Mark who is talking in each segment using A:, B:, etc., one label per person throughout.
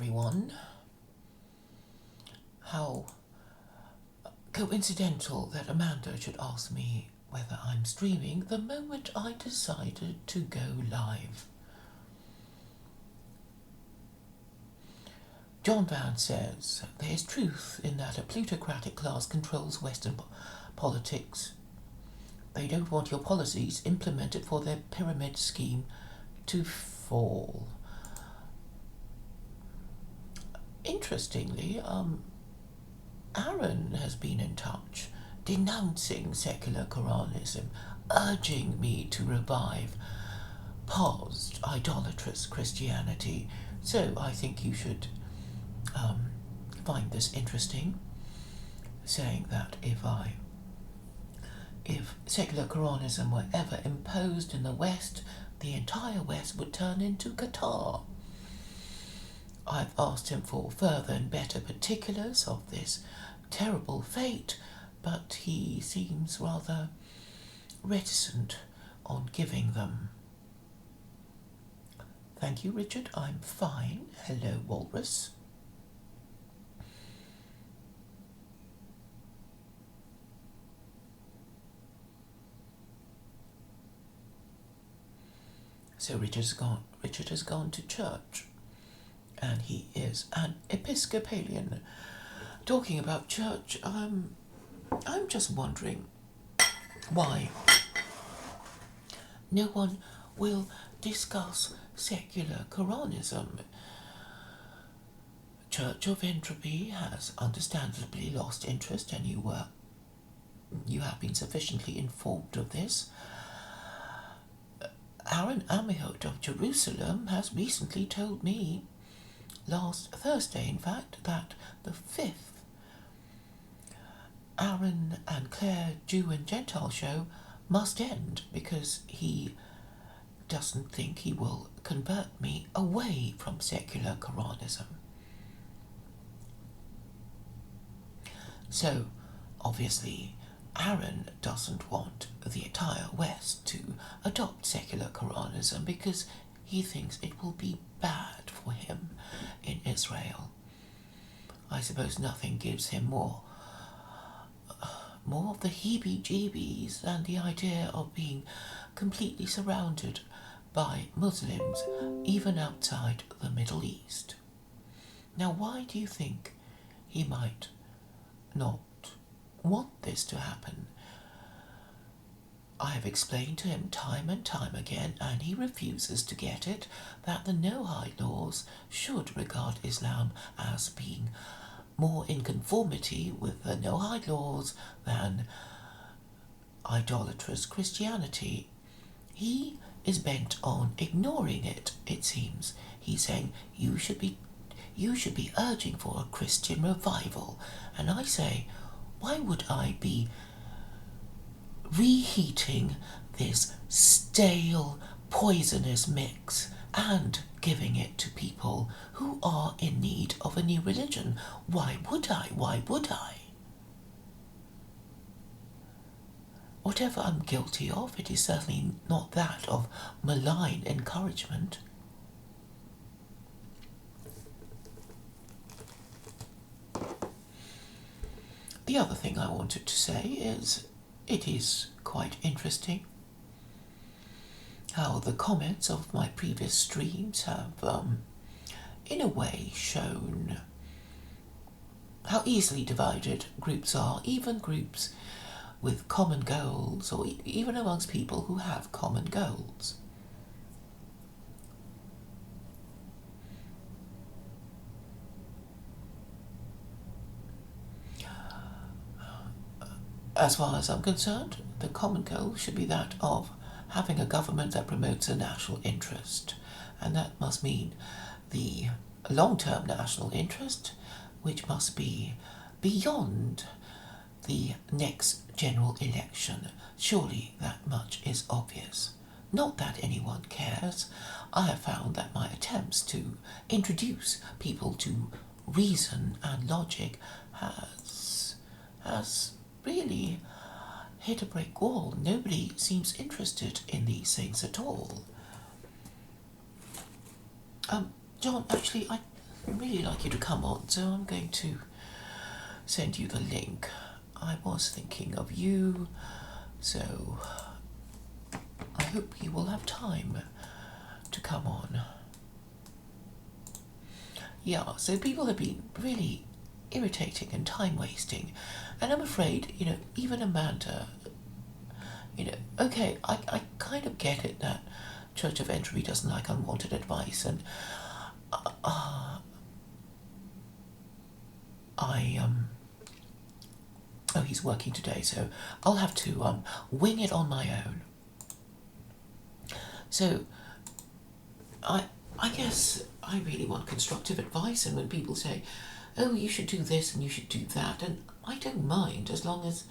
A: everyone. How coincidental that Amanda should ask me whether I'm streaming the moment I decided to go live. John Van says, there is truth in that a plutocratic class controls Western politics. They don't want your policies implemented for their pyramid scheme to fall. Interestingly, Aaron has been in touch, denouncing secular Quranism, urging me to revive paused idolatrous Christianity. So I think you should find this interesting, saying that if secular Quranism were ever imposed in the West, the entire West would turn into Qatar. I've asked him for further and better particulars of this terrible fate, but he seems rather reticent on giving them. Thank you, Richard. I'm fine. Hello, Walrus. So Richard has gone to church, and he is an Episcopalian. Talking about church, I'm just wondering why no one will discuss secular Quranism. Church of Entropy has understandably lost interest, and you have been sufficiently informed of this. Aaron Amihot of Jerusalem has recently told me, last Thursday in fact, that the 5th Aaron and Claire Jew and Gentile show must end because he doesn't think he will convert me away from secular Quranism. So, obviously, Aaron doesn't want the entire West to adopt secular Quranism because he thinks it will be bad for him in Israel. I suppose nothing gives him more of the heebie-jeebies than the idea of being completely surrounded by Muslims, even outside the Middle East. Now, why do you think he might not want this to happen? I have explained to him time and time again, and he refuses to get it, that the no-hide laws should regard Islam as being more in conformity with the no-hide laws than idolatrous Christianity. He is bent on ignoring it, it seems. He's saying you should be urging for a Christian revival, and I say, why would I be reheating this stale, poisonous mix and giving it to people who are in need of a new religion? Why would I? Whatever I'm guilty of, it is certainly not that of malign encouragement. The other thing I wanted to say is it is quite interesting how the comments of my previous streams have, in a way, shown how easily divided groups are, even groups with common goals, or even amongst people who have common goals. As far as I'm concerned, the common goal should be that of having a government that promotes a national interest, and that must mean the long-term national interest, which must be beyond the next general election. Surely that much is obvious. Not that anyone cares. I have found that my attempts to introduce people to reason and logic has really hit a brick wall. Nobody seems interested in these things at all. John, actually, really like you to come on, so I'm going to send you the link. I was thinking of you, so I hope you will have time to come on. Yeah, so people have been really irritating and time-wasting, and I'm afraid, even Amanda, okay, I kind of get it that Church of Entropy doesn't like unwanted advice, and oh, he's working today, so I'll have to wing it on my own. So, I guess I really want constructive advice, and when people say, oh, you should do this and you should do that, and I don't mind as long as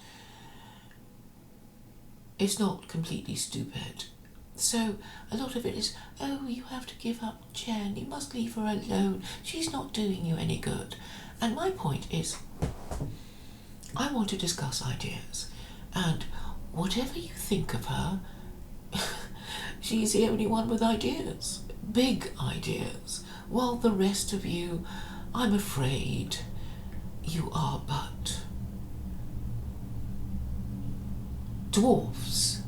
A: it's not completely stupid. So a lot of it is, oh, you have to give up Jen, you must leave her alone, she's not doing you any good. And my point is, I want to discuss ideas, and whatever you think of her, she's the only one with ideas, big ideas, while the rest of you, I'm afraid, you are but dwarfs,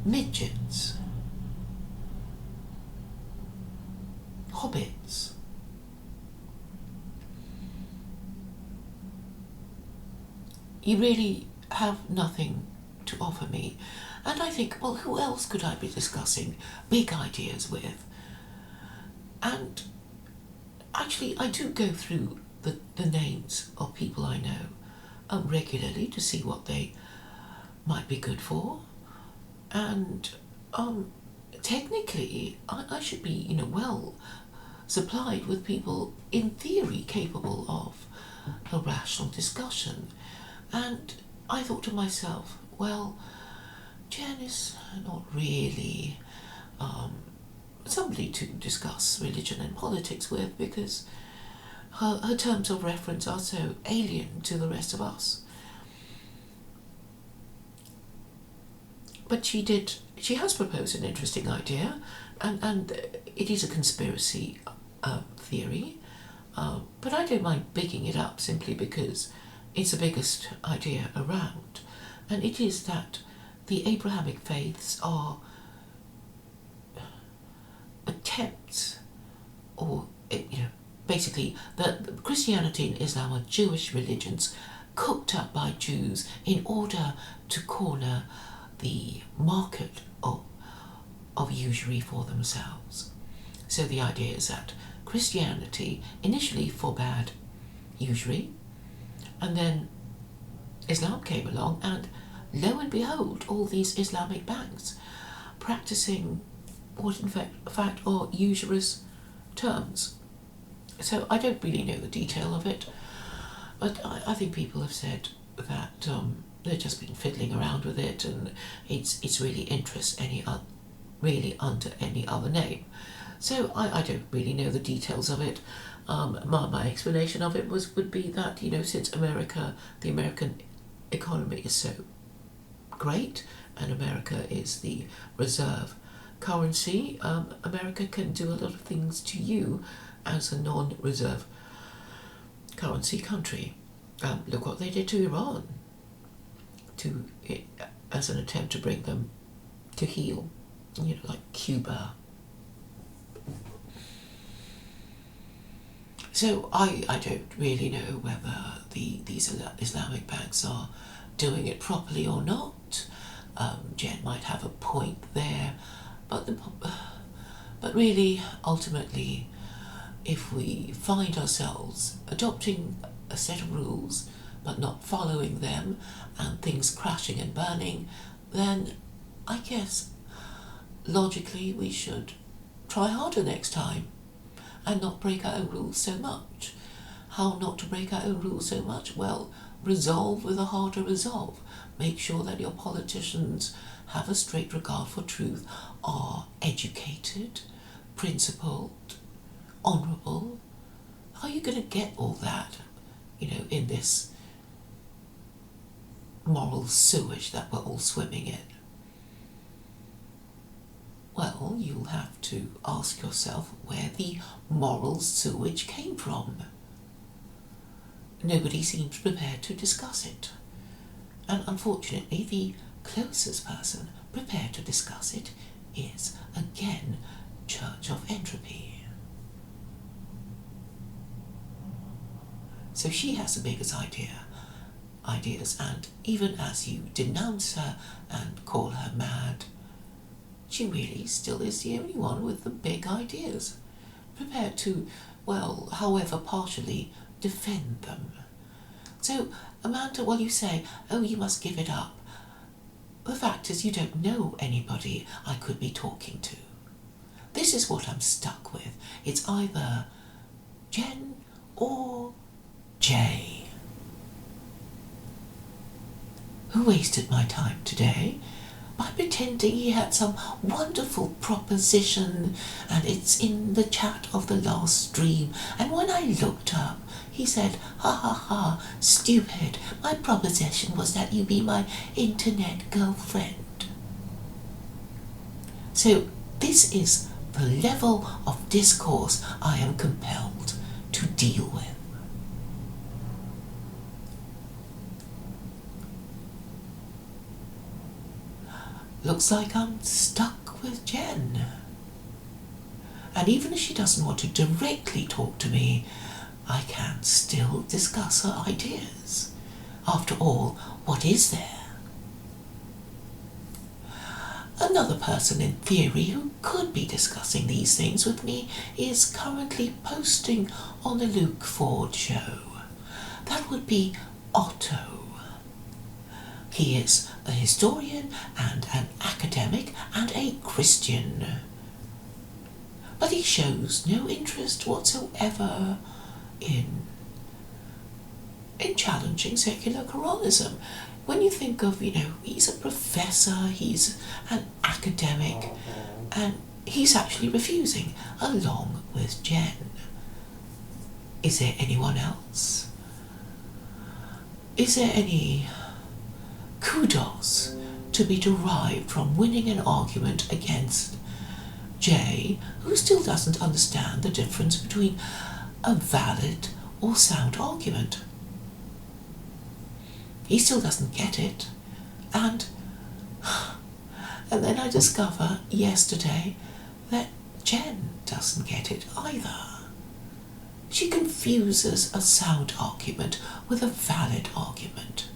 A: midgets, hobbits. You really have nothing to offer me, and I think, well, who else could I be discussing big ideas with? And actually, I do go through the names of people I know regularly to see what they might be good for, and technically I should be well supplied with people in theory capable of a rational discussion. And I thought to myself, well, Jen is not really somebody to discuss religion and politics with, because her terms of reference are so alien to the rest of us. But she has proposed an interesting idea, and it is a conspiracy theory, but I don't mind bigging it up simply because it's the biggest idea around, and it is that the Abrahamic faiths are attempts, or basically the Christianity and Islam are Jewish religions cooked up by Jews in order to corner the market of usury for themselves. So the idea is that Christianity initially forbade usury, and then Islam came along, and lo and behold, all these Islamic banks practicing what in fact are usurious terms. So I don't really know the detail of it, but I think people have said that they've just been fiddling around with it, and it's really really under any other name. So I don't really know the details of it. My explanation of it would be that, since the American economy is so great, and America is the reserve currency, America can do a lot of things to you as a non-reserve currency country. Look what they did to Iran, as an attempt to bring them to heel, like Cuba. So I don't really know whether these Islamic banks are doing it properly or not. Jen might have a point there, but really, ultimately, if we find ourselves adopting a set of rules but not following them, and things crashing and burning, then I guess logically we should try harder next time and not break our own rules so much. How not to break our own rules so much? Well, resolve with a harder resolve. Make sure that your politicians have a straight regard for truth, are educated, principled, honourable. How are you going to get all that, in this moral sewage that we're all swimming in? Well, all, you'll have to ask yourself where the moral sewage came from. Nobody seems prepared to discuss it. And unfortunately, the closest person prepared to discuss it is, again, Church of Entropy. So she has the biggest ideas, and even as you denounce her and call her mad, she really still is the only one with the big ideas, prepared to, well, however partially, defend them. So, Amanda, while you say, oh, you must give it up, the fact is you don't know anybody I could be talking to. This is what I'm stuck with. It's either Jen or Jay. Who wasted my time today by pretending he had some wonderful proposition, and it's in the chat of the last stream, and when I looked up, he said, ha ha ha, stupid, my proposition was that you be my internet girlfriend. So this is the level of discourse I am compelled to deal with. Looks like I'm stuck with Jen. And even if she doesn't want to directly talk to me, I can still discuss her ideas. After all, what is there? Another person in theory who could be discussing these things with me is currently posting on the Luke Ford show. That would be Otto. He is a historian and an academic and a Christian. But he shows no interest whatsoever in challenging secular Quranism. When you think of, he's a professor, he's an academic, and he's actually refusing, along with Jen. Is there anyone else? Is there any kudos to be derived from winning an argument against Jay, who still doesn't understand the difference between a valid or sound argument? He still doesn't get it, and then I discover yesterday that Jen doesn't get it either. She confuses a sound argument with a valid argument.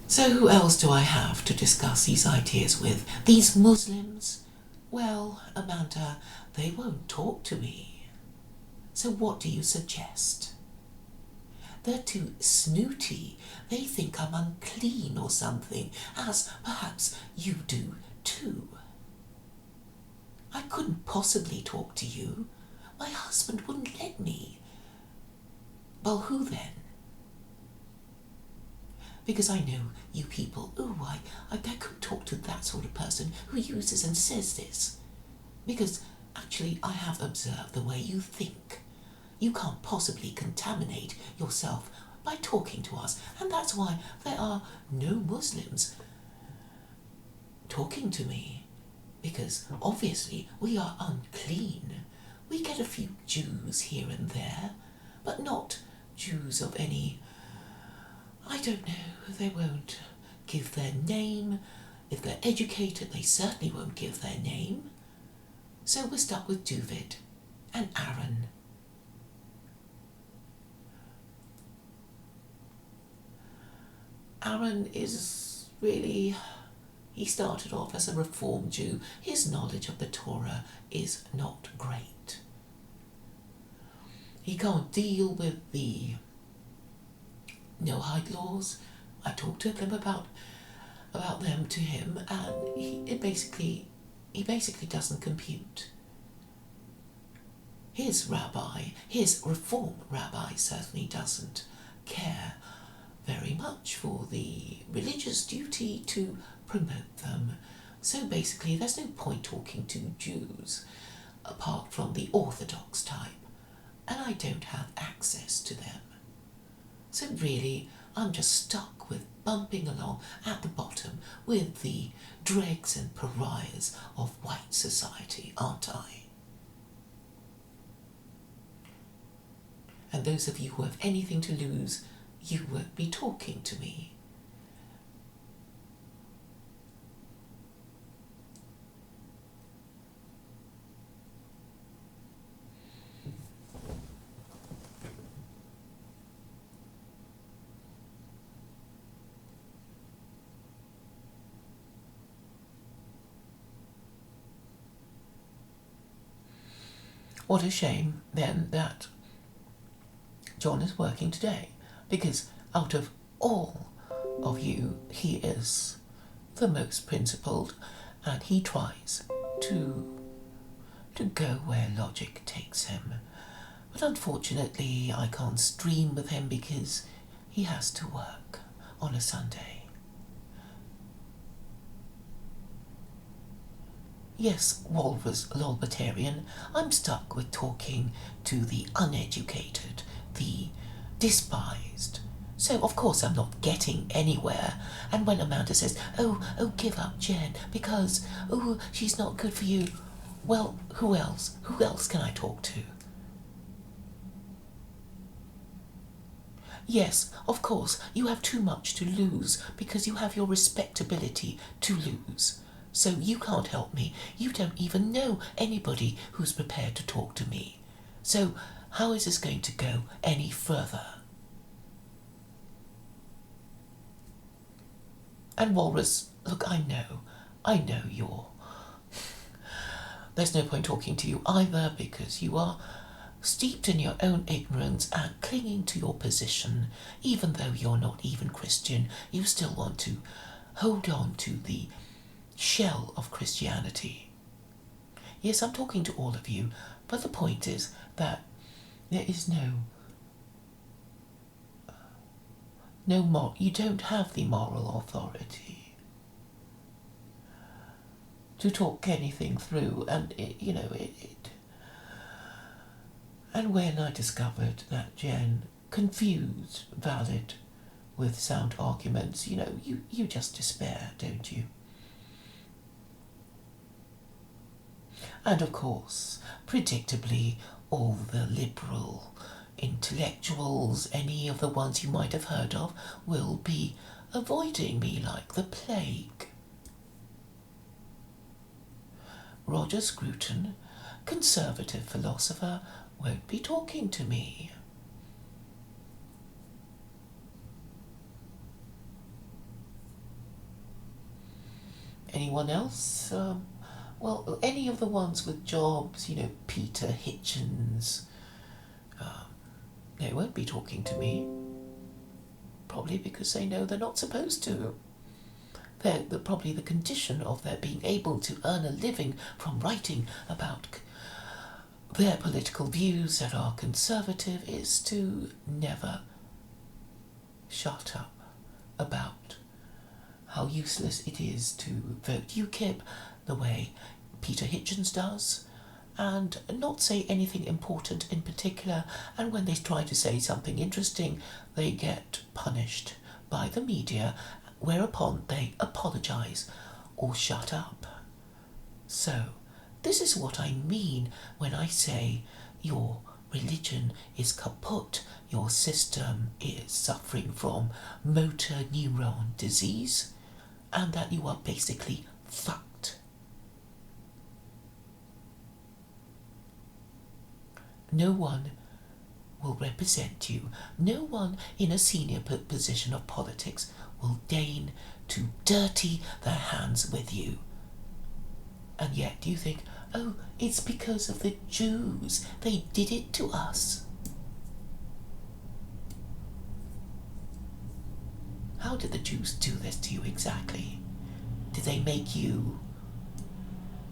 A: So who else do I have to discuss these ideas with? These Muslims? Well, Amanda, they won't talk to me. So what do you suggest? They're too snooty. They think I'm unclean or something, as perhaps you do too. I couldn't possibly talk to you. My husband wouldn't let me. Well, who then? Because I know you people, I couldn't talk to that sort of person who uses and says this. Because actually I have observed the way you think. You can't possibly contaminate yourself by talking to us, and that's why there are no Muslims talking to me. Because obviously we are unclean. We get a few Jews here and there, but not Jews of any, I don't know, they won't give their name. If they're educated, they certainly won't give their name. So we're stuck with Duvid and Aaron. Aaron is really, he started off as a Reformed Jew. His knowledge of the Torah is not great. He can't deal with the no-hide laws. I talked to them about them to him, and he basically doesn't compute. His Reform rabbi certainly doesn't care very much for the religious duty to promote them. So basically there's no point talking to Jews apart from the Orthodox type, and I don't have access to them. So really I'm just stuck with bumping along at the bottom with the dregs and pariahs of white society, aren't I? And those of you who have anything to lose, you won't be talking to me. What a shame, then, that John is working today, because out of all of you, he is the most principled, and he tries to go where logic takes him. But unfortunately, I can't stream with him because he has to work on a Sunday. Yes, Walrus Lolbertarian, I'm stuck with talking to the uneducated, the despised. So, of course, I'm not getting anywhere. And when Amanda says, oh, give up Jen, because, she's not good for you, well, who else? Who else can I talk to? Yes, of course, you have too much to lose because you have your respectability to lose. So you can't help me. You don't even know anybody who's prepared to talk to me. So how is this going to go any further? And Walrus, look, I know you're... There's no point talking to you either because you are steeped in your own ignorance and clinging to your position. Even though you're not even Christian, you still want to hold on to the shell of Christianity. Yes, I'm talking to all of you, but the point is that there is you don't have the moral authority to talk anything through, and and when I discovered that Jen confused valid with sound arguments, you just despair, don't you? And of course, predictably, all the liberal intellectuals, any of the ones you might have heard of, will be avoiding me like the plague. Roger Scruton, conservative philosopher, won't be talking to me. Anyone else? Well, any of the ones with jobs, Peter Hitchens, they won't be talking to me. Probably because they know they're not supposed to. Probably the condition of their being able to earn a living from writing about their political views that are conservative is to never shut up about how useless it is to vote UKIP the way Peter Hitchens does, and not say anything important in particular, and when they try to say something interesting, they get punished by the media, whereupon they apologise or shut up. So, this is what I mean when I say your religion is kaput, your system is suffering from motor neuron disease, and that you are basically fucked. No one will represent you. No one in a senior position of politics will deign to dirty their hands with you. And yet you think, oh, it's because of the Jews. They did it to us. How did the Jews do this to you exactly? Did they make you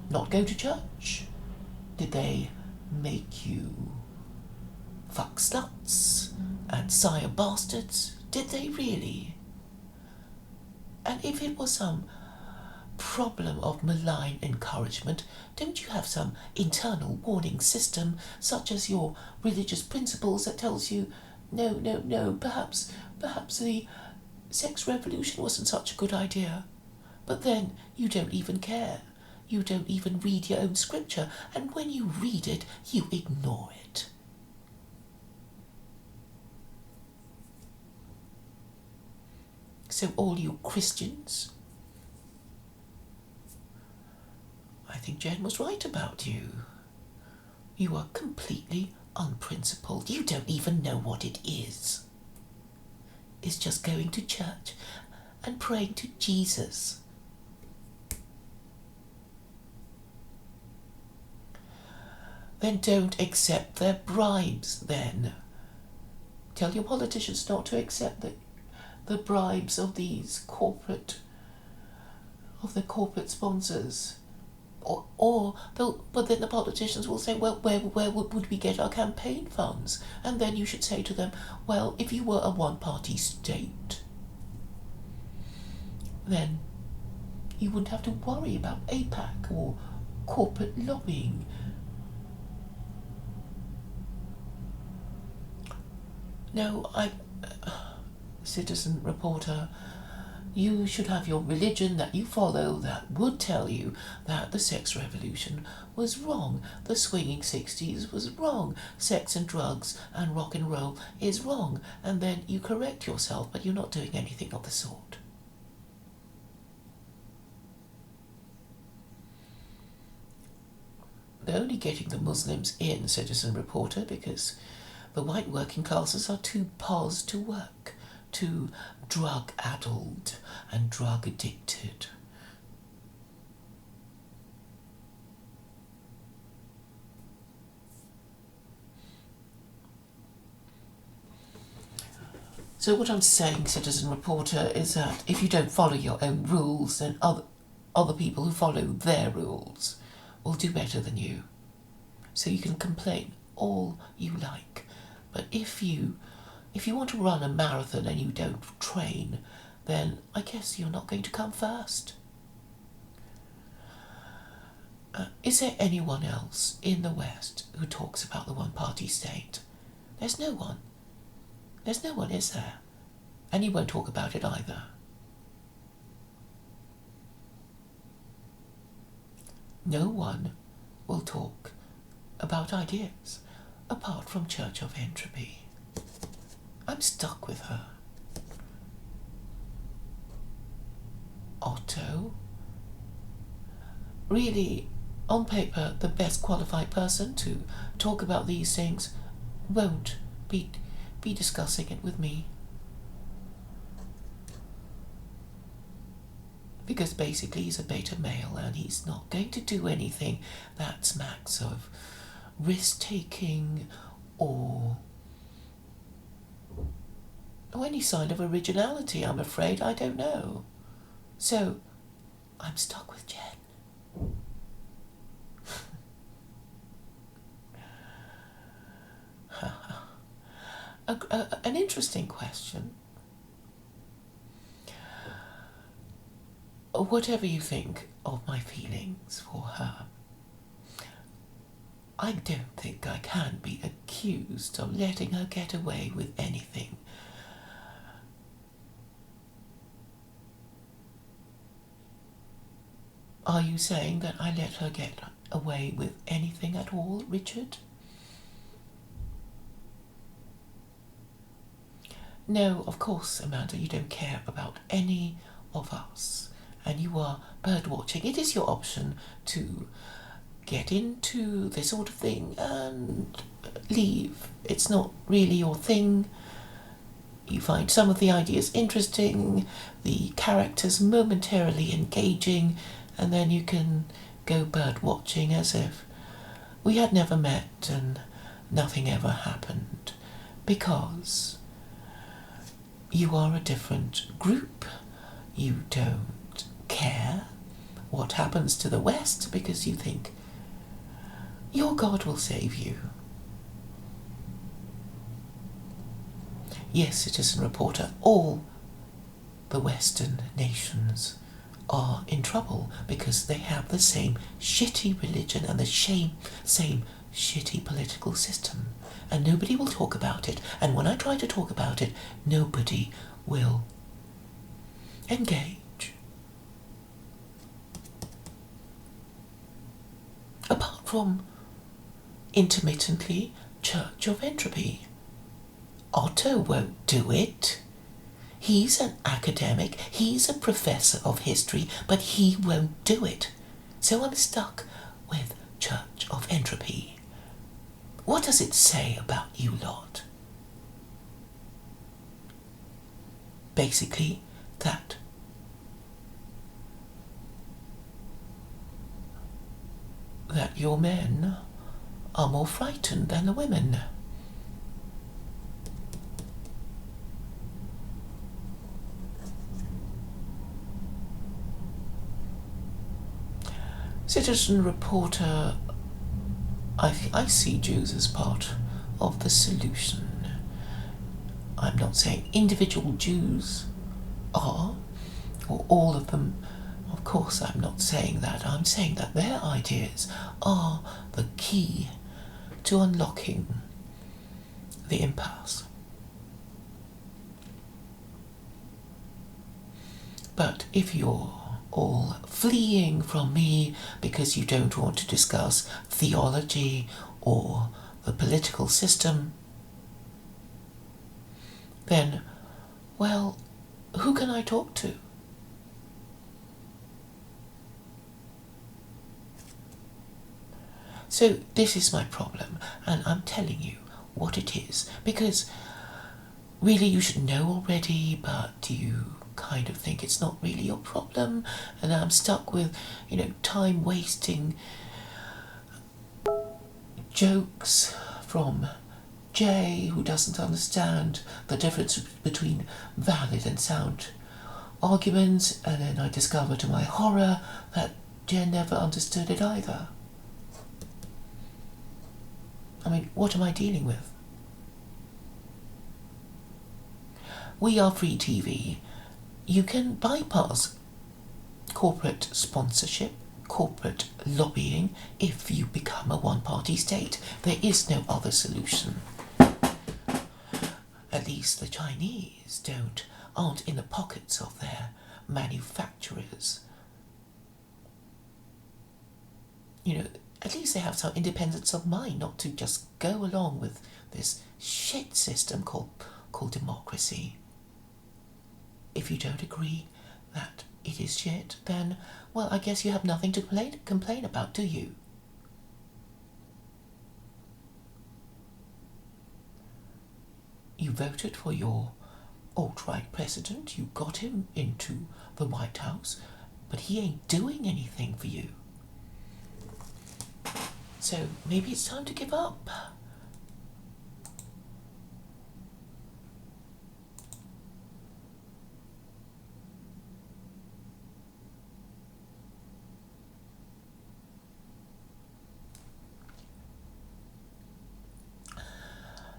A: not go to church? Did they make you fuck sluts and sire bastards? Did they really? And if it was some problem of malign encouragement, don't you have some internal warning system, such as your religious principles, that tells you, no, perhaps the sex revolution wasn't such a good idea. But then you don't even care. You don't even read your own scripture, and when you read it, you ignore it. So all you Christians, I think Jen was right about you. You are completely unprincipled. You don't even know what it is. It's just going to church and praying to Jesus. Then don't accept their bribes, then. Tell your politicians not to accept the bribes of these corporate sponsors. But then the politicians will say, well, where would we get our campaign funds? And then you should say to them, well, if you were a one-party state, then you wouldn't have to worry about APAC or corporate lobbying. No, citizen reporter, you should have your religion that you follow that would tell you that the sex revolution was wrong, the swinging 60s was wrong, sex and drugs and rock and roll is wrong, and then you correct yourself, but you're not doing anything of the sort. They're only getting the Muslims in, citizen reporter, because the white working classes are too pos to work, too drug-addled and drug-addicted. So what I'm saying, citizen reporter, is that if you don't follow your own rules, then other people who follow their rules will do better than you. So you can complain all you like. But if you want to run a marathon and you don't train, then I guess you're not going to come first. Is there anyone else in the West who talks about the one-party state? There's no one. There's no one, is there? And you won't talk about it either. No one will talk about ideas apart from Church of Entropy. I'm stuck with her. Otto? Really, on paper, the best qualified person to talk about these things won't be discussing it with me. Because basically he's a beta male and he's not going to do anything that smacks of risk-taking or any sign of originality, I'm afraid. I don't know. So, I'm stuck with Jen. An interesting question. Whatever you think of my feelings for her, I don't think I can be accused of letting her get away with anything. Are you saying that I let her get away with anything at all, Richard? No, of course, Amanda, you don't care about any of us, and you are bird-watching. It is your option to get into this sort of thing and leave. It's not really your thing. You find some of the ideas interesting, the characters momentarily engaging, and then you can go bird-watching as if we had never met and nothing ever happened, because you are a different group. You don't care what happens to the West because you think your God will save you. Yes, citizen reporter, all the Western nations are in trouble because they have the same shitty religion and the same shitty political system. And nobody will talk about it. And when I try to talk about it, nobody will engage. Apart from intermittently Church of Entropy. Otto won't do it. He's an academic, he's a professor of history, but he won't do it. So I'm stuck with Church of Entropy. What does it say about you lot? Basically, that your men are more frightened than the women. Citizen reporter, I see Jews as part of the solution. I'm not saying individual Jews are, or all of them. Of course, I'm not saying that. I'm saying that their ideas are the key to unlocking the impasse. But if you're all fleeing from me because you don't want to discuss theology or the political system, then, well, who can I talk to? So this is my problem, and I'm telling you what it is, because really you should know already, but you kind of think it's not really your problem, and I'm stuck with, time wasting jokes from Jay, who doesn't understand the difference between valid and sound arguments, and then I discover to my horror that Jen never understood it either. I mean, what am I dealing with? We are free TV. You can bypass corporate sponsorship, corporate lobbying, if you become a one-party state. There is no other solution. At least the Chinese aren't in the pockets of their manufacturers. At least they have some independence of mind not to just go along with this shit system called democracy. If you don't agree that it is shit, then, well, I guess you have nothing to complain about, do you? You voted for your alt-right president, you got him into the White House, but he ain't doing anything for you. So maybe it's time to give up.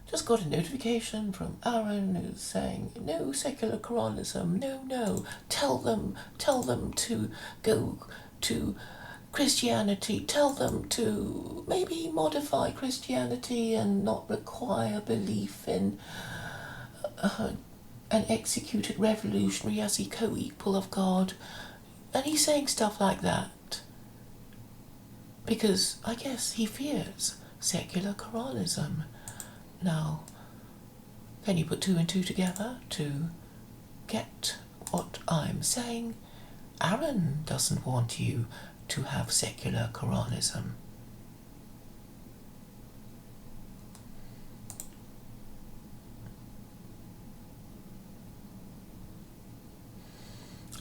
A: Just got a notification from Aaron who's saying, no secular Quranism, no. Tell them to go to Christianity. Tell them to maybe modify Christianity and not require belief in an executed revolutionary as a co-equal of God. And he's saying stuff like that because I guess he fears secular Quranism. Now, can you put two and two together to get what I'm saying? Aaron doesn't want you to have secular Quranism.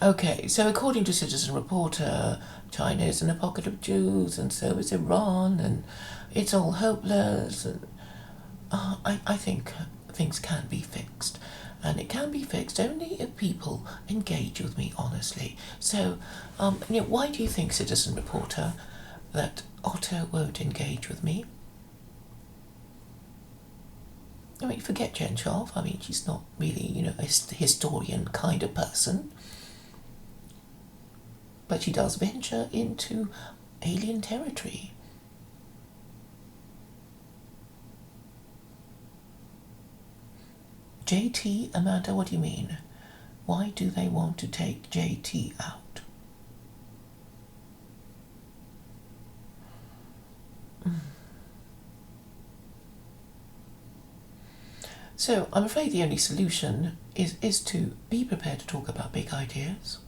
A: Okay, so according to Citizen Reporter, China is in a pocket of Jews, and so is Iran, and it's all hopeless, and I think things can be fixed. And it can be fixed only if people engage with me honestly. So, why do you think, Citizen Reporter, that Otto won't engage with me? I mean, forget Genshoff. I mean, she's not really, a historian kind of person. But she does venture into alien territory. JT, Amanda, what do you mean? Why do they want to take JT out? So I'm afraid the only solution is to be prepared to talk about big ideas.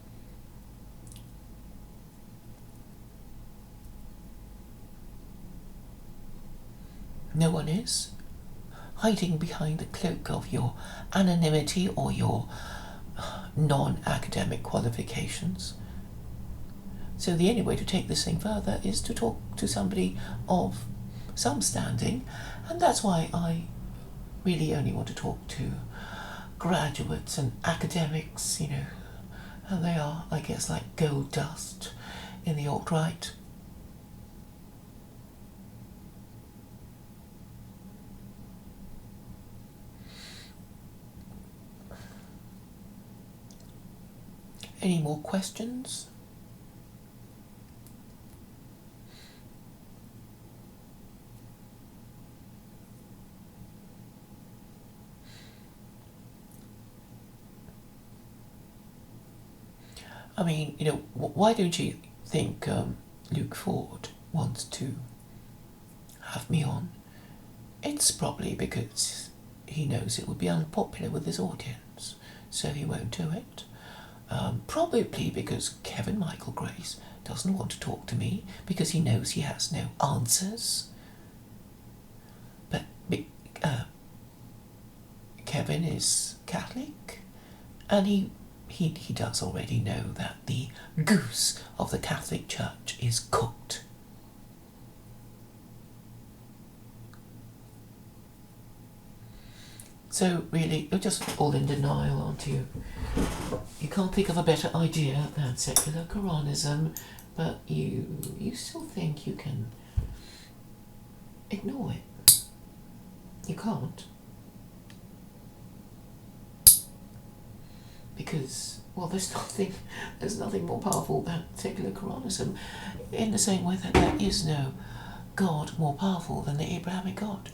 A: No one is hiding behind the cloak of your anonymity or your non-academic qualifications. So the only way to take this thing further is to talk to somebody of some standing, and that's why I really only want to talk to graduates and academics, and they are, I guess, like gold dust in the alt-right. Any more questions? I mean, why don't you think Luke Ford wants to have me on? It's probably because he knows it would be unpopular with his audience, so he won't do it. Probably because Kevin Michael Grace doesn't want to talk to me because he knows he has no answers. But Kevin is Catholic, and he does already know that the goose of the Catholic Church is cooked. So really, you're just all in denial, aren't you? You can't think of a better idea than secular Quranism, but you still think you can ignore it. You can't. Because, well, there's nothing more powerful than secular Quranism, in the same way that there is no God more powerful than the Abrahamic God.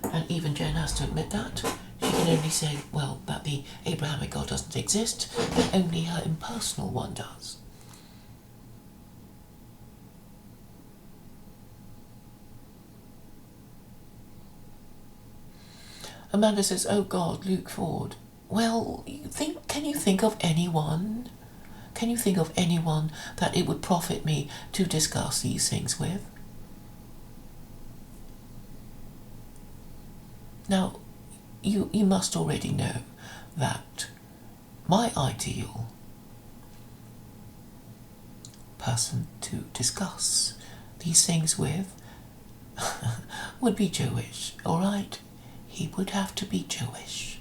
A: And even Jen has to admit that. She can only say, well, that the Abrahamic God doesn't exist, and only her impersonal one does. Amanda says, oh God, Luke Ford. Well, can you think of anyone? Can you think of anyone that it would profit me to discuss these things with? Now, you must already know that my ideal person to discuss these things with would be Jewish, alright? He would have to be Jewish,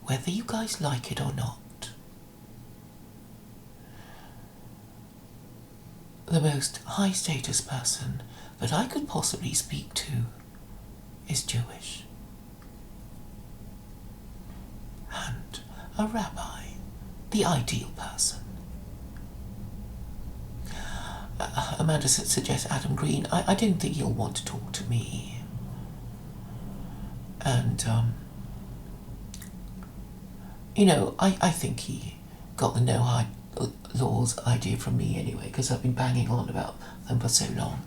A: whether you guys like it or not. The most high status person that I could possibly speak to is Jewish. And a rabbi, the ideal person. Amanda suggests Adam Green. I don't think he'll want to talk to me. And, I think he got the no hide laws idea from me anyway, because I've been banging on about them for so long.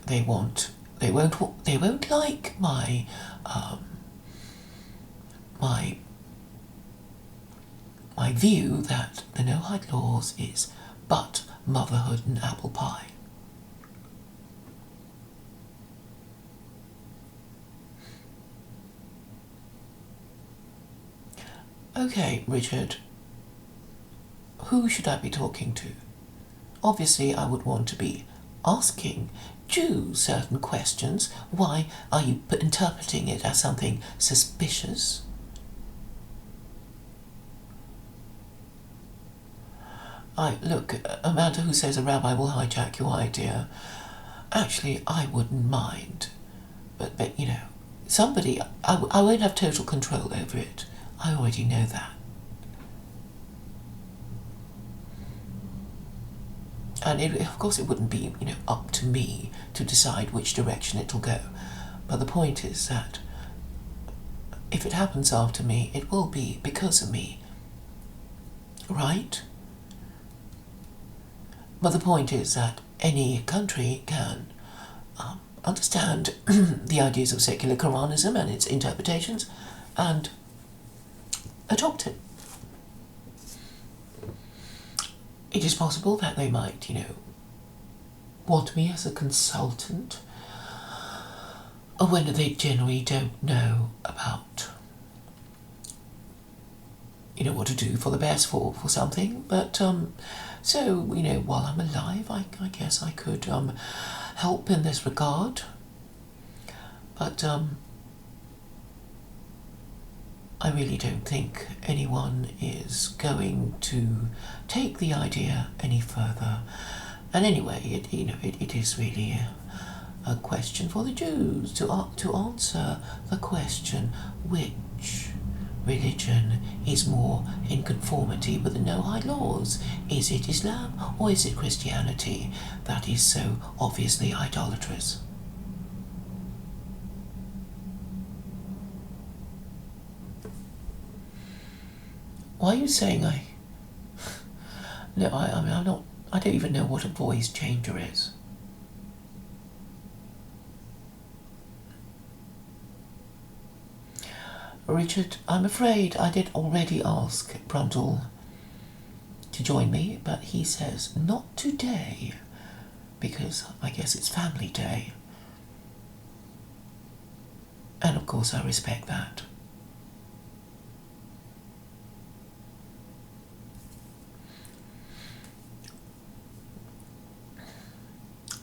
A: They won't like my view that the no hide laws is but motherhood and apple pie. Okay, Richard, who should I be talking to? Obviously, I would want to be asking Jews certain questions. Why are you interpreting it as something suspicious? Look, Amanda, who says a rabbi will hijack your idea. Actually, I wouldn't mind. But somebody, I won't have total control over it. I already know that. And of course it wouldn't be, up to me to decide which direction it'll go. But the point is that if it happens after me, it will be because of me. Right? But the point is that any country can understand the ideas of secular Quranism and its interpretations and adopt it. It is possible that they might, want me as a consultant, or when they generally don't know about, what to do for the best for something. But, so, while I'm alive, I guess I could help in this regard. But, I really don't think anyone is going to take the idea any further. And anyway, it is really a question for the Jews to answer the question, which religion is more in conformity with the Noahide laws? Is it Islam or is it Christianity that is so obviously idolatrous? Why are you saying No, I mean, I'm not... I don't even know what a voice changer is. Richard, I'm afraid I did already ask Brundle to join me, but he says not today, because I guess it's family day. And of course I respect that.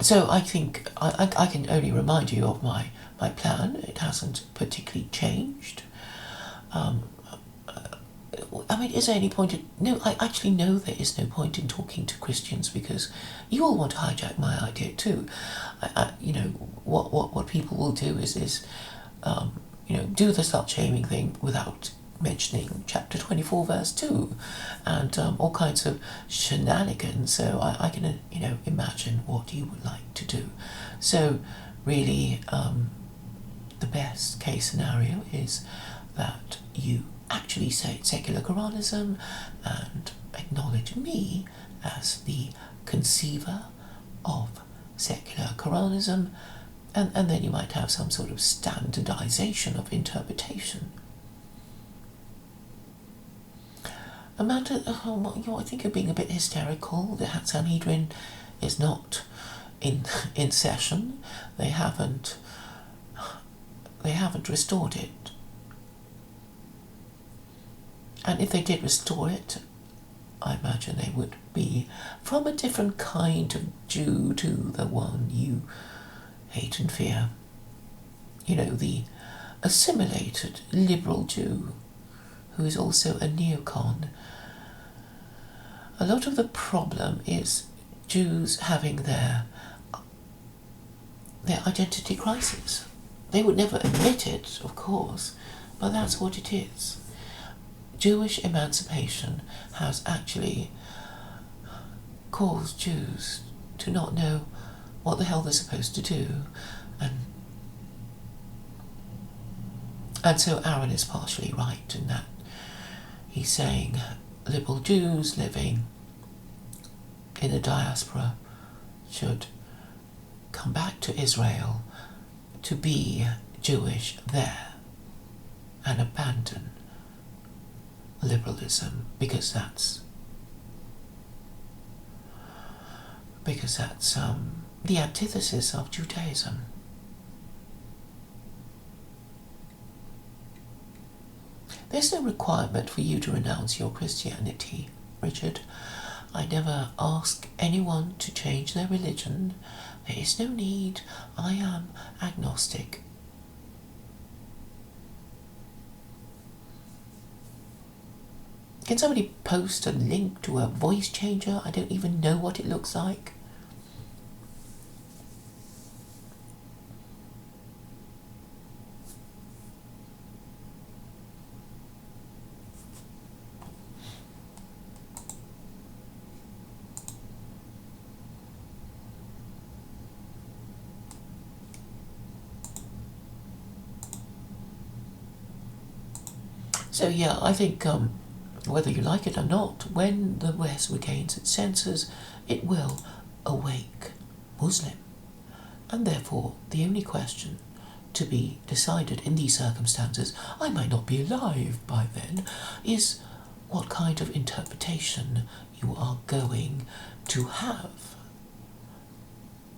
A: So I think I can only remind you of my plan. It hasn't particularly changed. I mean, is there any point in... No, I actually know there is no point in talking to Christians, because you all want to hijack my idea too. What people will do is do the slut-shaming thing without mentioning chapter 24 verse 2 and all kinds of shenanigans. So I can imagine what you would like to do. So really the best case scenario is that you actually say secular Quranism and acknowledge me as the conceiver of secular Quranism, and then you might have some sort of standardization of interpretation. Amanda, I think you're being a bit hysterical. The Sanhedrin is not in session. They haven't restored it. And if they did restore it, I imagine they would be from a different kind of Jew to the one you hate and fear. The assimilated liberal Jew who is also a neocon. A lot of the problem is Jews having their identity crisis. They would never admit it, of course, but that's what it is. Jewish emancipation has actually caused Jews to not know what the hell they're supposed to do, and so Aaron is partially right in that he's saying liberal Jews living in the diaspora should come back to Israel to be Jewish there and abandon liberalism, because that's the antithesis of Judaism. There's no requirement for you to renounce your Christianity, Richard. I never ask anyone to change their religion. There is no need. I am agnostic. Can somebody post a link to a voice changer? I don't even know what it looks like. So yeah, I think whether you like it or not, when the West regains its senses, it will awake Muslim. And therefore, the only question to be decided in these circumstances, I might not be alive by then, is what kind of interpretation you are going to have.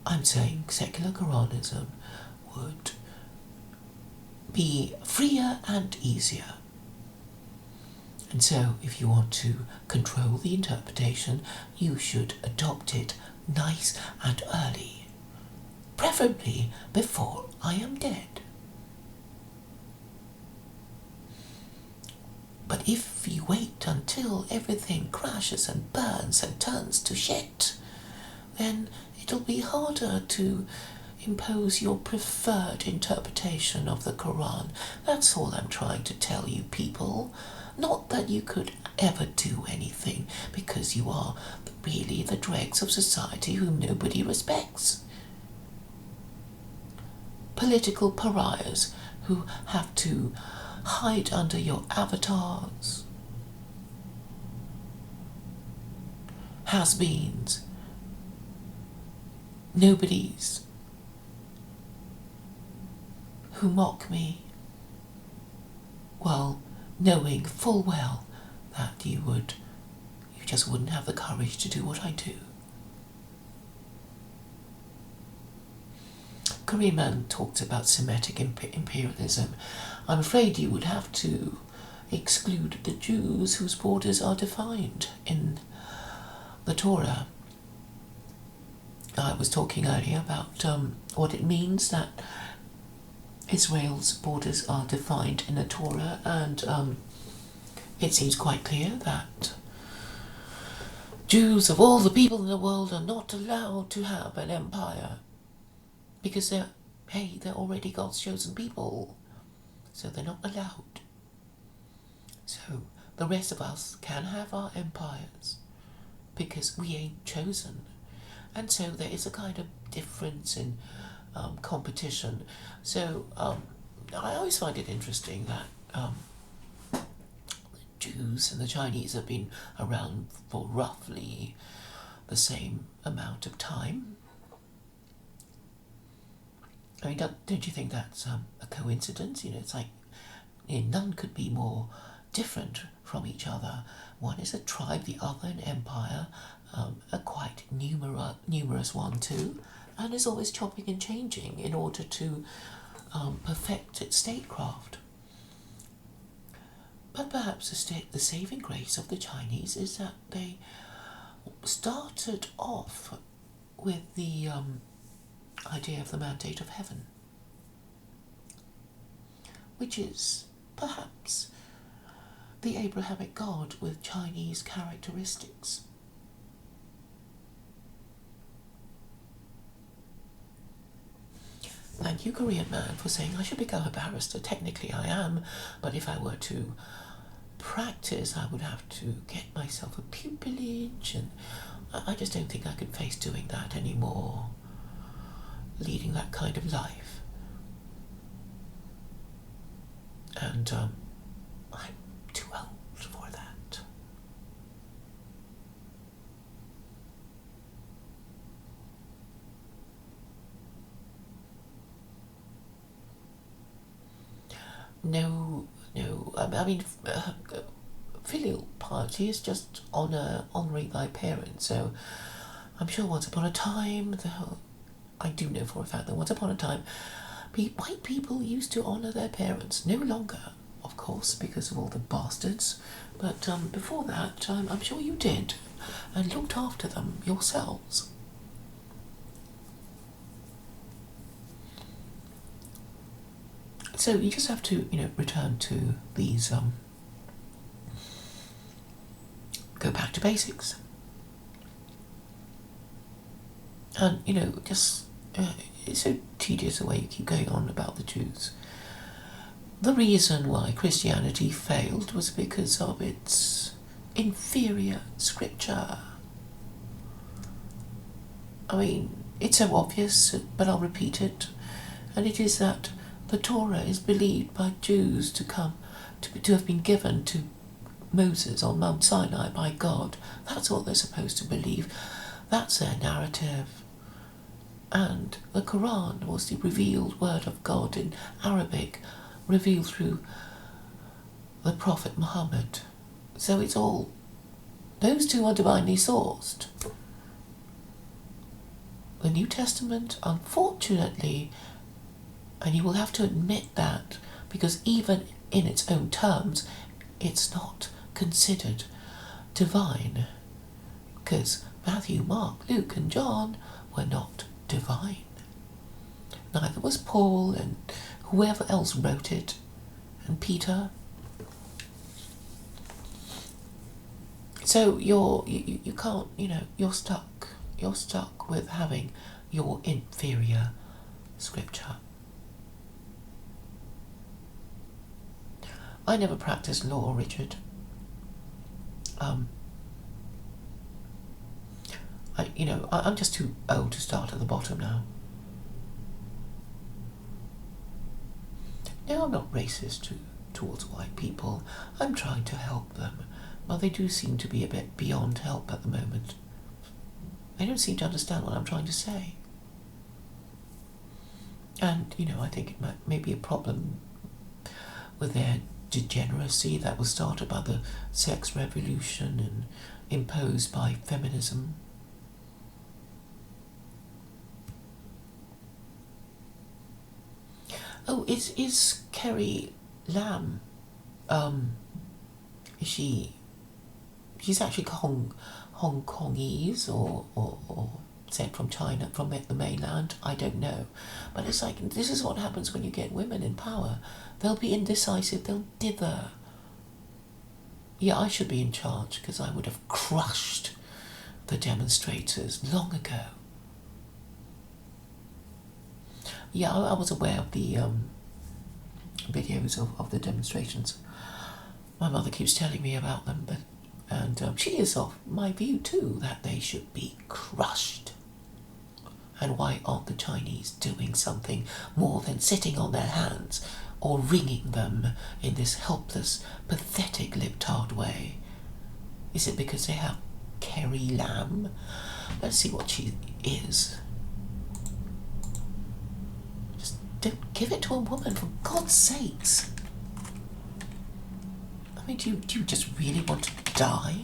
A: I'm saying secular Quranism would be freer and easier. And so, if you want to control the interpretation, you should adopt it nice and early, preferably before I am dead. But if you wait until everything crashes and burns and turns to shit, then it'll be harder to impose your preferred interpretation of the Quran. That's all I'm trying to tell you people. Not that you could ever do anything, because you are really the dregs of society whom nobody respects. Political pariahs who have to hide under your avatars. Has-beens. Nobodies who mock me, while knowing full well that you just wouldn't have the courage to do what I do. Korean man talked about Semitic imperialism. I'm afraid you would have to exclude the Jews whose borders are defined in the Torah. I was talking earlier about what it means that Israel's borders are defined in the Torah, and it seems quite clear that Jews of all the people in the world are not allowed to have an empire, because they're already God's chosen people, so they're not allowed. So the rest of us can have our empires, because we ain't chosen. And so there is a kind of difference in competition. So I always find it interesting that the Jews and the Chinese have been around for roughly the same amount of time. I mean, don't you think that's a coincidence? You know, it's like none could be more different from each other. One is a tribe, the other an empire, a quite numerous one too, and is always chopping and changing in order to perfect its statecraft. But perhaps the saving grace of the Chinese is that they started off with the idea of the mandate of heaven, which is perhaps the Abrahamic God with Chinese characteristics. Thank you, Korean man, for saying I should become a barrister. Technically I am, but if I were to practice, I would have to get myself a pupillage, and I just don't think I could face doing that anymore, leading that kind of life. And I'm too old for that. No, I mean, filial piety is just honouring thy parents, so I'm sure once upon a time, I do know for a fact that once upon a time, white people used to honour their parents. No longer, of course, because of all the bastards, but before that, I'm sure you did, and looked after them yourselves. So you just have to, return to these, go back to basics. And, just, it's so tedious the way you keep going on about the Jews. The reason why Christianity failed was because of its inferior scripture. I mean, it's so obvious, but I'll repeat it, and it is that the Torah is believed by Jews to come to have been given to Moses on Mount Sinai by God. That's what they're supposed to believe. That's their narrative. And the Quran was the revealed word of God in Arabic, revealed through the Prophet Muhammad. So it's all, those two are divinely sourced. The New Testament, unfortunately, and you will have to admit that, because even in its own terms, it's not considered divine. Because Matthew, Mark, Luke and John were not divine. Neither was Paul and whoever else wrote it, and Peter. So you can't, you're stuck. You're stuck with having your inferior scripture. I never practiced law, Richard. I'm just too old to start at the bottom now. No, I'm not racist towards white people. I'm trying to help them. But they do seem to be a bit beyond help at the moment. They don't seem to understand what I'm trying to say. And, I think it may be a problem with their degeneracy that was started by the sex revolution and imposed by feminism. Oh, is Carrie Lam, is she's actually Hong Kongese or sent from China, from the mainland, I don't know. But it's like, this is what happens when you get women in power. They'll be indecisive, they'll dither. Yeah, I should be in charge, because I would have crushed the demonstrators long ago. Yeah, I was aware of the videos of the demonstrations. My mother keeps telling me about them, and she is of my view too, that they should be crushed. And why aren't the Chinese doing something more than sitting on their hands or wringing them in this helpless, pathetic libtard way? Is it because they have Carrie Lam? Let's see what she is. Just don't give it to a woman, for God's sakes. I mean, do you just really want to die?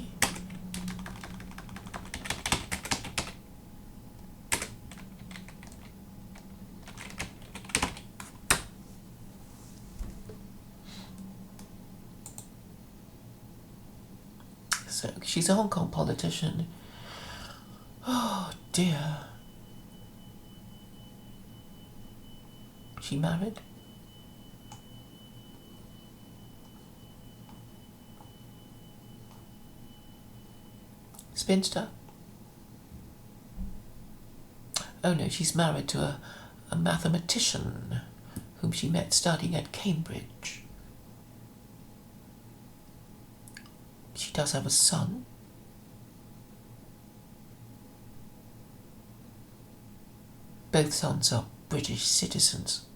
A: So she's a Hong Kong politician. Oh dear. She married? Spinster? Oh no, she's married to a mathematician whom she met studying at Cambridge. She does have a son. Both sons are British citizens.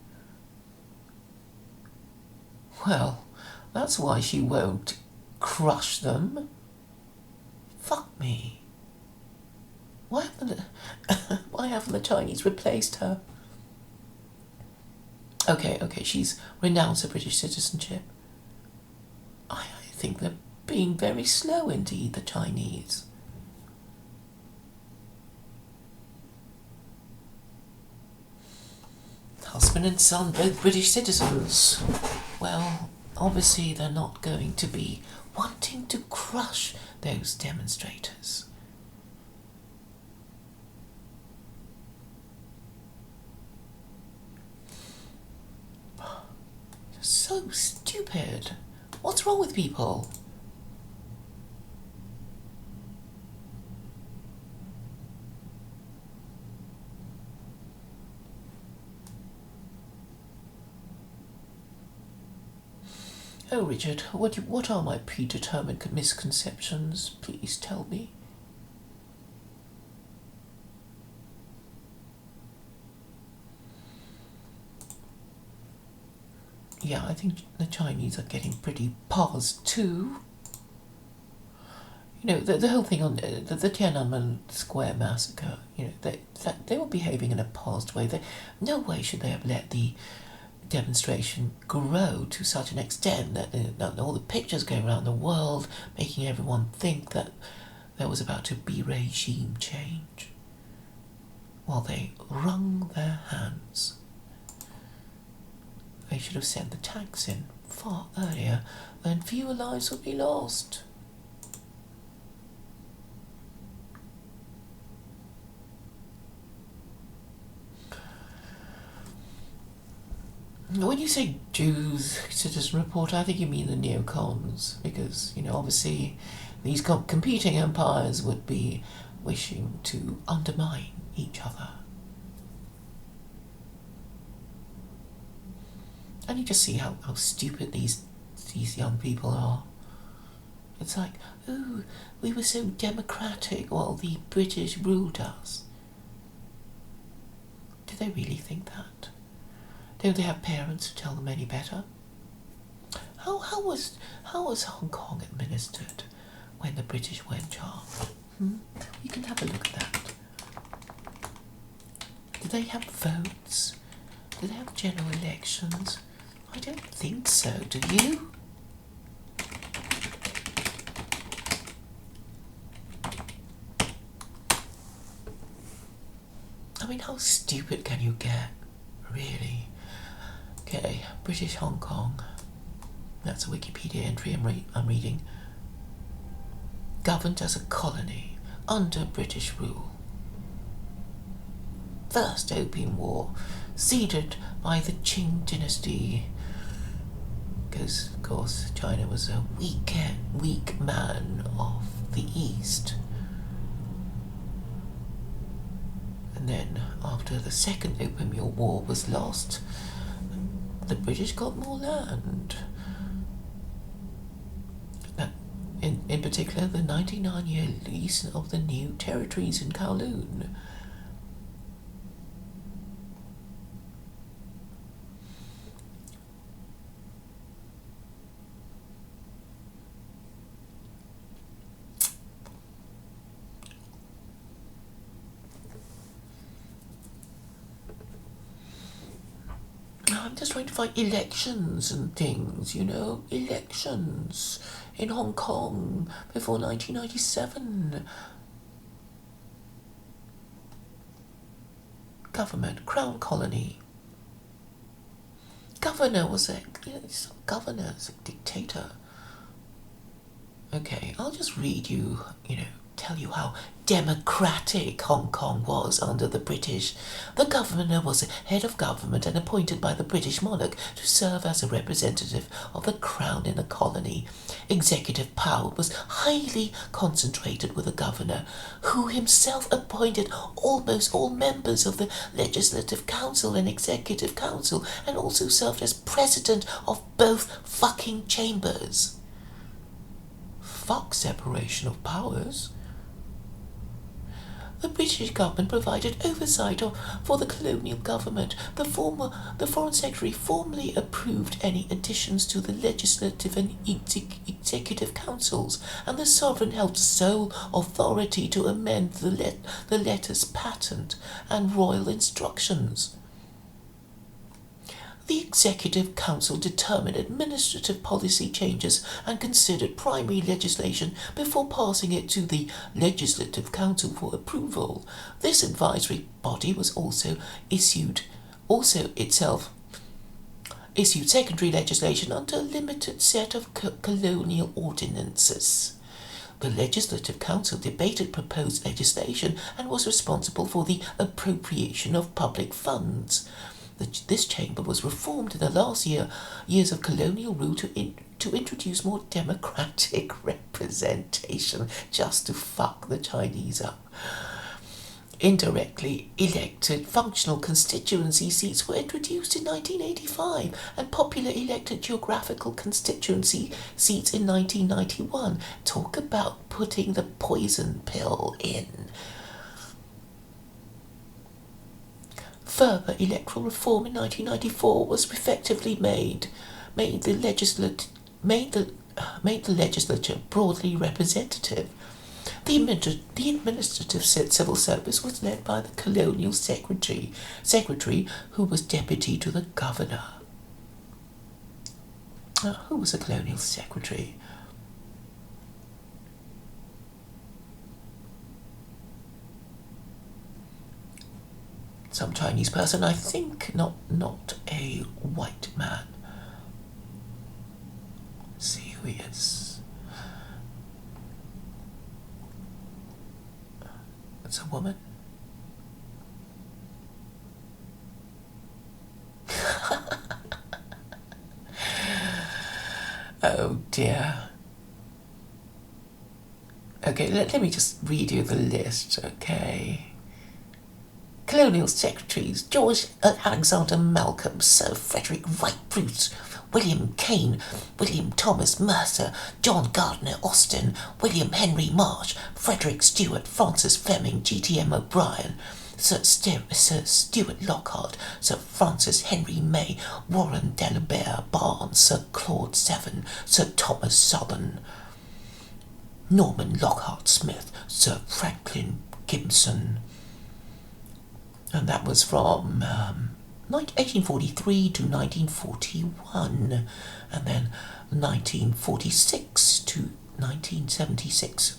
A: Well, that's why she won't crush them. Fuck me. Why haven't the Chinese replaced her? Okay, she's renounced her British citizenship. I think they're being very slow indeed, the Chinese. Husband and son, both British citizens. Well, obviously they're not going to be wanting to crush those demonstrators. So stupid. What's wrong with people? Oh, Richard, what are my predetermined misconceptions? Please tell me. Yeah, I think the Chinese are getting pretty paused too. You know, the whole thing on the Tiananmen Square massacre, you know, they were behaving in a paused way. No way should they have let the demonstration grow to such an extent that all the pictures going around the world, making everyone think that there was about to be regime change, while they wrung their hands. They should have sent the tanks in far earlier, then fewer lives would be lost. When you say Jews citizen report, I think you mean the neocons, because, you know, obviously these competing empires would be wishing to undermine each other. And you just see how stupid these young people are. It's like, ooh, we were so democratic while the British ruled us. Do they really think that? Don't they have parents who tell them any better? How was Hong Kong administered when the British were in charge? You can have a look at that. Did they have votes? Did they have general elections? I don't think so, do you? I mean, how stupid can you get? Really? Okay, British Hong Kong. That's a Wikipedia entry I'm reading. Governed as a colony under British rule. First Opium War, seeded by the Qing dynasty. Because, of course, China was a weak man of the East. And then, after the Second Opium War was lost, the British got more land. In particular, the 99-year lease of the new territories in Kowloon. I'm just trying to find elections and things, you know, elections in Hong Kong before 1997. Government, Crown Colony. Governor was a dictator. Okay, I'll just read you, tell you how democratic Hong Kong was under the British. The governor was a head of government and appointed by the British monarch to serve as a representative of the crown in the colony. Executive power was highly concentrated with the governor, who himself appointed almost all members of the Legislative Council and Executive Council, and also served as president of both fucking chambers. Fuck separation of powers. The British government provided oversight for the colonial government. The Foreign Secretary formally approved any additions to the Legislative and Executive Councils, and the Sovereign held sole authority to amend the letters patent and royal instructions. The Executive Council determined administrative policy changes and considered primary legislation before passing it to the Legislative Council for approval. This advisory body was also issued secondary legislation under a limited set of colonial ordinances. The Legislative Council debated proposed legislation and was responsible for the appropriation of public funds. This chamber was reformed in the last years of colonial rule to introduce more democratic representation, just to fuck the Chinese up. Indirectly elected functional constituency seats were introduced in 1985, and popular elected geographical constituency seats in 1991. Talk about putting the poison pill in. Further electoral reform in 1994 was effectively made the legislature broadly representative. The administrative civil service was led by the colonial secretary who was deputy to the governor. Who was a colonial secretary? Some Chinese person, I think, not a white man. Let's see who he is. It's a woman. Oh dear. Okay, let me just read you the list, okay? Colonial Secretaries: George Alexander Malcolm, Sir Frederick Wright Bruce, William Kane, William Thomas Mercer, John Gardner Austin, William Henry Marsh, Frederick Stewart, Francis Fleming, G.T.M. O'Brien, Sir Stuart Lockhart, Sir Francis Henry May, Warren Delabere Barnes, Sir Claude Severn, Sir Thomas Southern, Norman Lockhart Smith, Sir Franklin Gibson. And that was from 1843 to 1941, and then 1946 to 1976.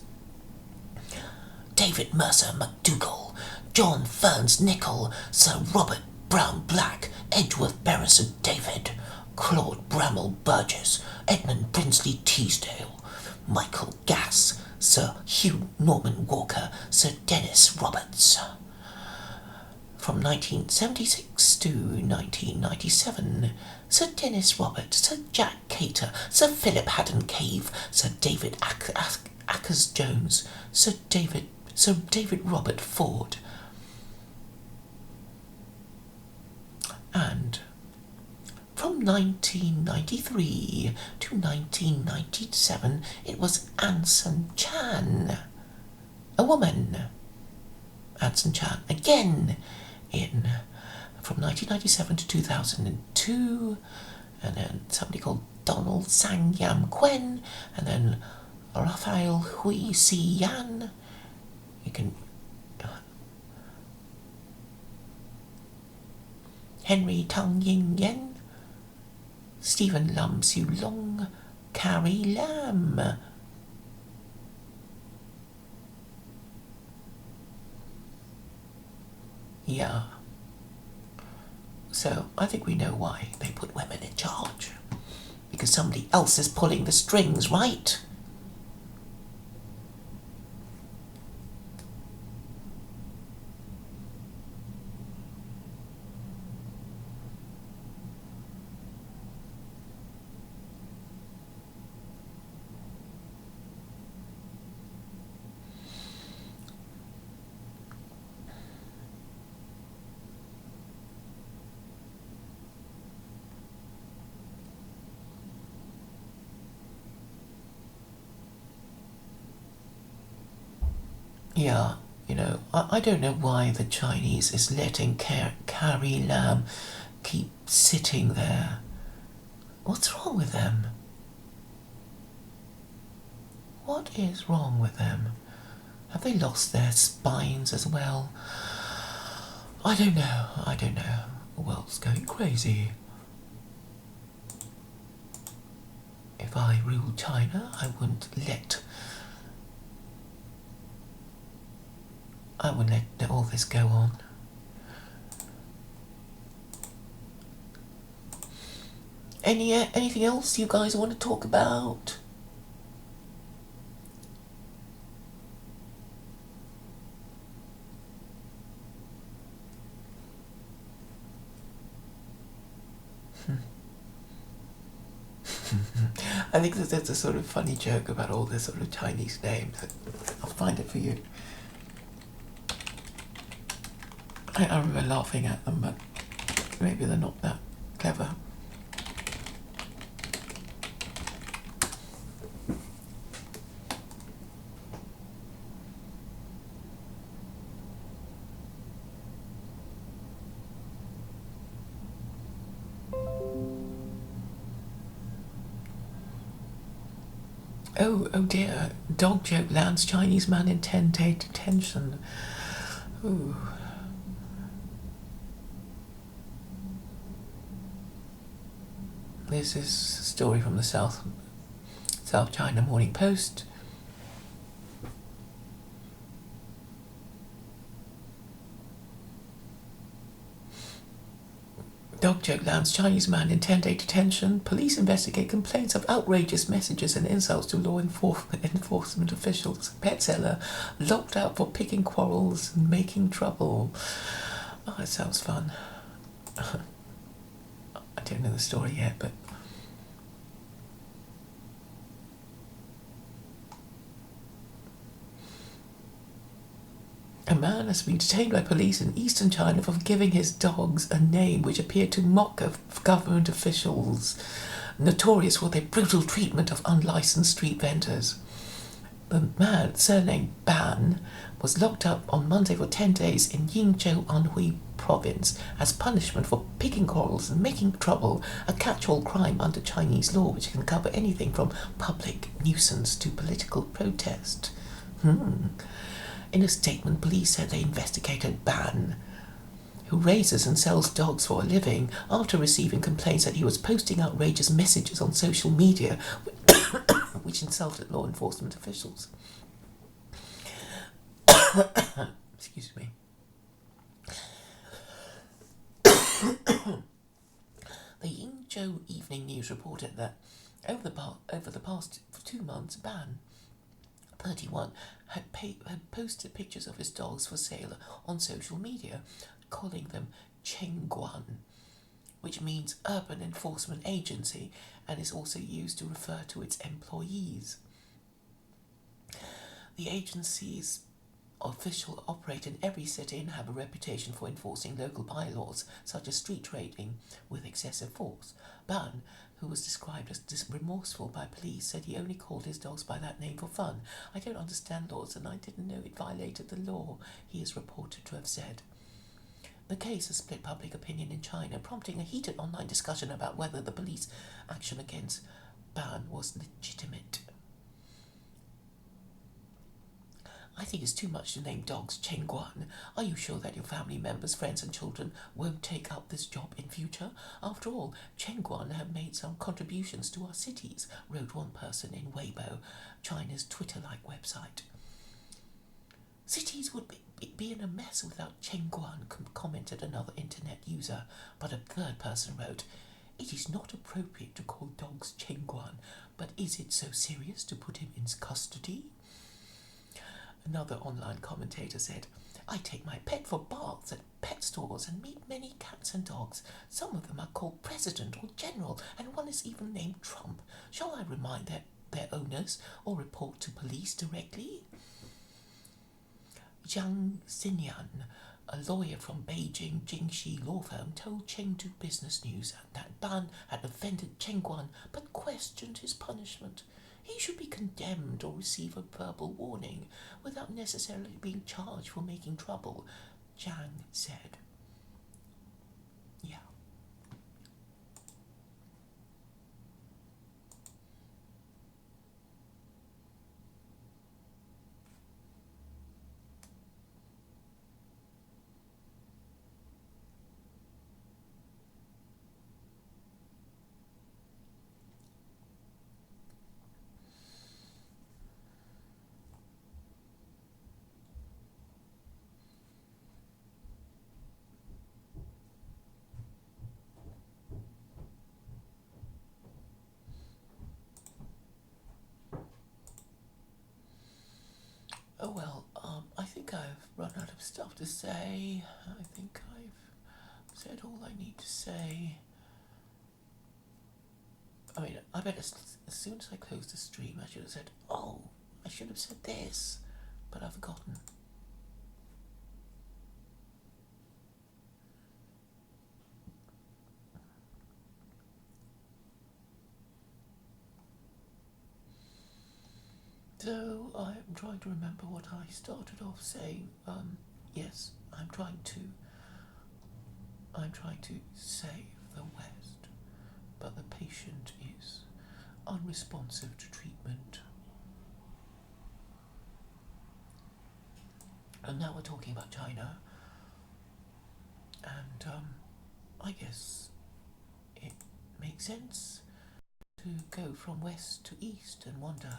A: David Mercer McDougall, John Ferns Nichol, Sir Robert Brown Black, Edgeworth Beresford David, Claude Bramall Burgess, Edmund Brinsley Teasdale, Michael Gass, Sir Hugh Norman Walker, Sir Dennis Roberts. From 1976 to 1997, Sir Dennis Roberts, Sir Jack Cater, Sir Philip Haddon Cave, Sir David Ackers Jones, Sir David Robert Ford. And from 1993 to 1997, it was Anson Chan, a woman. Anson Chan again from 1997 to 2002, and then somebody called Donald Sang Yam Quen, and then Raphael Hui Si Yan. You can Henry Tang Yin Yen, Stephen Lam Siu Long, Carrie Lam. Yeah. So I think we know why they put women in charge. Because somebody else is pulling the strings, right? Yeah, I don't know why the Chinese is letting Carrie Lam keep sitting there. What's wrong with them? What is wrong with them? Have they lost their spines as well? I don't know. The world's going crazy. If I ruled China, I wouldn't let all this go on. Anything else you guys want to talk about? I think there's a sort of funny joke about all this sort of Chinese names. I'll find it for you. I remember laughing at them, but maybe they're not that clever. Oh dear. Dog joke lands Chinese man in 10-day detention. Ooh. This is a story from the South China Morning Post. Dog joke lands Chinese man in 10-day detention. Police investigate complaints of outrageous messages and insults to law enforcement officials. Pet seller locked out for picking quarrels and making trouble. Oh, that sounds fun. I don't know the story yet, but... A man has been detained by police in eastern China for giving his dogs a name which appeared to mock government officials, notorious for their brutal treatment of unlicensed street vendors. The man, surnamed Ban, was locked up on Monday for 10 days in Yingzhou, Anhui province as punishment for picking quarrels and making trouble, a catch-all crime under Chinese law which can cover anything from public nuisance to political protest. In a statement, police said they investigated Ban, who raises and sells dogs for a living, after receiving complaints that he was posting outrageous messages on social media which insulted law enforcement officials. Excuse me. The Yingzhou Evening News reported that over the past 2 months, Ban, 31, had posted pictures of his dogs for sale on social media, calling them Chengguan, which means Urban Enforcement Agency, and is also used to refer to its employees. The agency's officials operate in every city and have a reputation for enforcing local bylaws, such as street raiding with excessive force. Ban, who was described as remorseful by police, said he only called his dogs by that name for fun. "I don't understand laws and I didn't know it violated the law," he is reported to have said. The case has split public opinion in China, prompting a heated online discussion about whether the police action against Ban was legitimate. "I think it's too much to name dogs Chengguan. Are you sure that your family members, friends and children won't take up this job in future? After all, Chengguan have made some contributions to our cities," wrote one person in Weibo, China's Twitter-like website. "Cities would be in a mess without Chengguan," commented another internet user, but a third person wrote, "It is not appropriate to call dogs Chengguan, but is it so serious to put him in custody?" Another online commentator said, "I take my pet for baths at pet stores and meet many cats and dogs. Some of them are called President or General, and one is even named Trump. Shall I remind their owners or report to police directly?" Zhang Xinyan, a lawyer from Beijing Jingxi law firm, told Chengdu Business News that Ban had offended Chengguan but questioned his punishment. "He should be condemned or receive a verbal warning without necessarily being charged for making trouble," Zhang said. Yeah. Oh well, I think I've run out of stuff to say. I think I've said all I need to say. I mean, I bet as soon as I closed the stream, I should have said, "Oh, I should have said this," but I've forgotten. So I'm trying to remember what I started off saying. Yes, I'm trying to save the West, but the patient is unresponsive to treatment. And now we're talking about China, and I guess it makes sense to go from west to east and wonder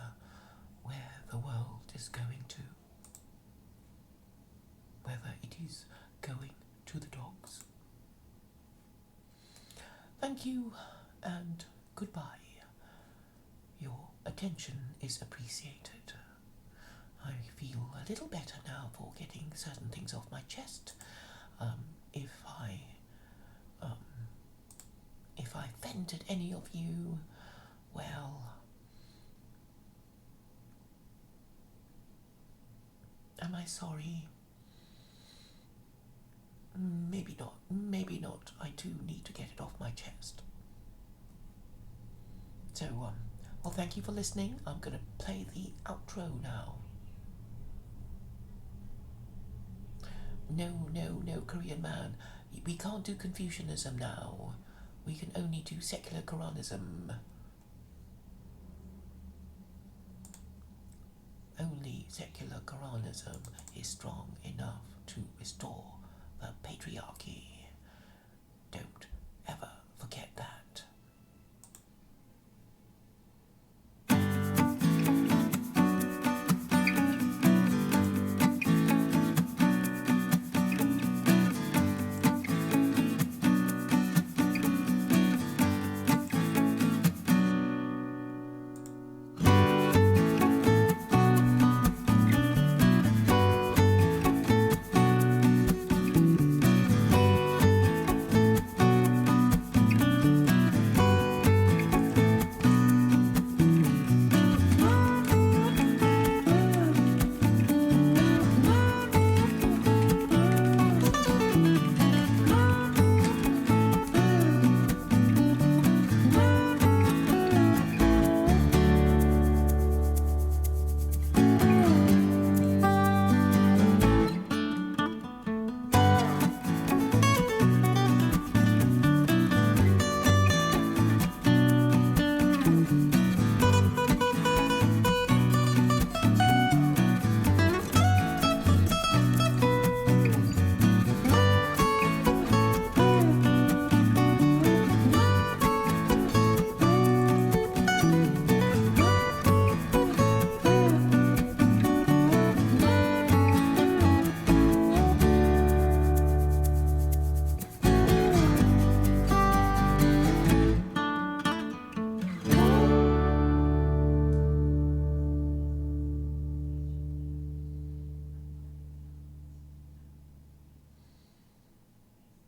A: where the world is going to. Whether it is going to the dogs. Thank you and goodbye. Your attention is appreciated. I feel a little better now for getting certain things off my chest. If I offended any of you, well, am I sorry? Maybe not. Maybe not. I do need to get it off my chest. So, well, thank you for listening. I'm going to play the outro now. No, Korean man. We can't do Confucianism now. We can only do secular Quranism. Only secular Quranism is strong enough to restore the patriarchy. Don't